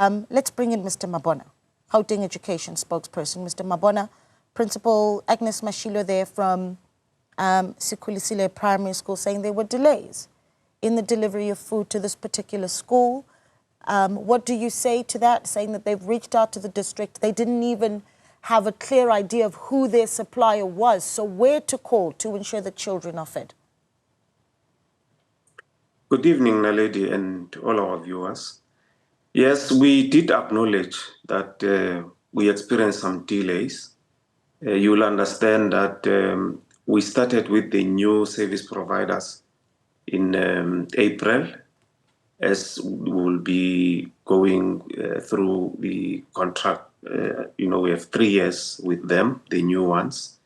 Let's bring in Mr. Mabona, Gauteng Education spokesperson. Mr. Mabona, Principal Agnes Mashilo there from Sikulisile Primary School, saying there were delays in the delivery of food to this particular school. What do you say to that, saying that they've reached out to the district? They didn't even have a clear idea of who their supplier was, so where to call to ensure that children are fed? Good evening, Naledi, and all our viewers. Yes, we did acknowledge that we experienced some delays. You'll understand that we started with the new service providers in April, as we will be going through the contract. We have 3 years with them, the new ones.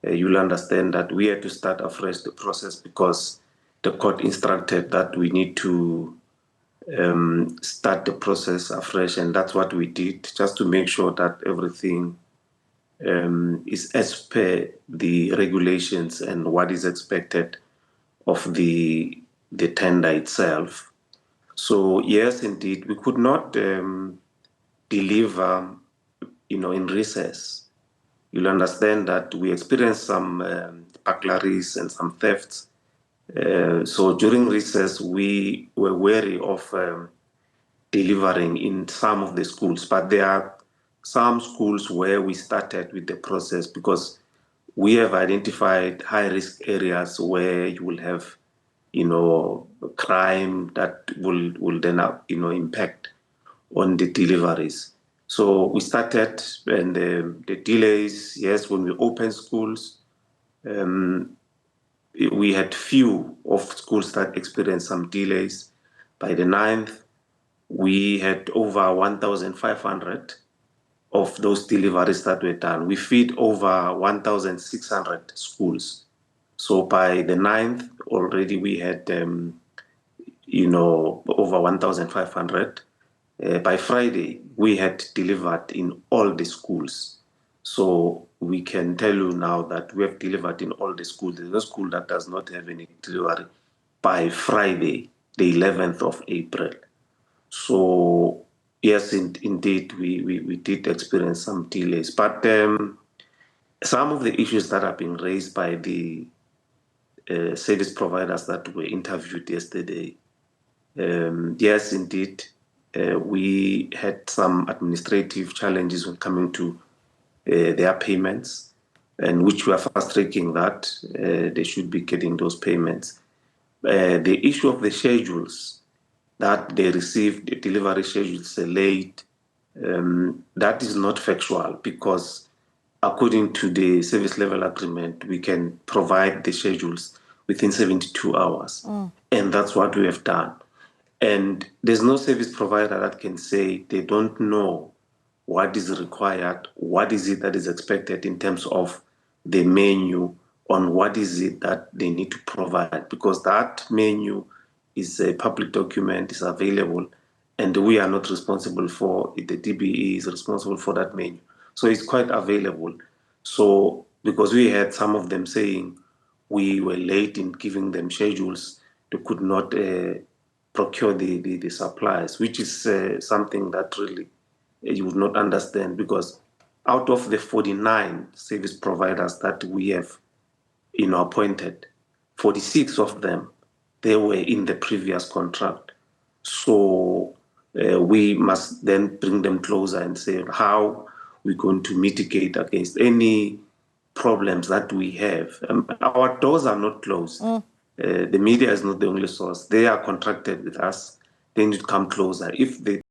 You'll understand that we had to start afresh the process because the court instructed that we need to start the process afresh, and that's what we did, just to make sure that everything is as per the regulations and what is expected of the tender itself. So yes, indeed, we could not deliver, in recess. You'll understand that we experienced some burglaries and some thefts. So during recess, we were wary of delivering in some of the schools, but there are some schools where we started with the process because we have identified high-risk areas where you will have, crime that will then, impact on the deliveries. So we started, and the delays, yes, when we opened schools, we had few of schools that experienced some delays. By the 9th, we had over 1,500 of those deliveries that were done. We feed over 1,600 schools. So by the 9th, already we had, over 1,500. By Friday, we had delivered in all the schools. So we can tell you now that we have delivered in all the schools. There's no school that does not have any delivery by Friday, the 11th of April. So yes, indeed, we did experience some delays. But some of the issues that have been raised by the service providers that were interviewed yesterday, yes, indeed, we had some administrative challenges when coming to their payments, and which we are fast-tracking that they should be getting those payments. The issue of the schedules, that they received the delivery schedules late, that is not factual, because according to the service level agreement, we can provide the schedules within 72 hours. And that's what we have done. And there's no service provider that can say they don't know what is required, what is it that is expected in terms of the menu, on what is it that they need to provide, because that menu is a public document, is available, and we are not responsible for it. The DBE is responsible for that menu. So it's quite available. So because we had some of them saying we were late in giving them schedules, they could not procure the supplies, which is something that really you would not understand, because out of the 49 service providers that we have appointed, 46 of them, they were in the previous contract. So we must then bring them closer and say how we're going to mitigate against any problems that we have. Our doors are not closed. The media is not the only source. They are contracted with us. They need to come closer. If they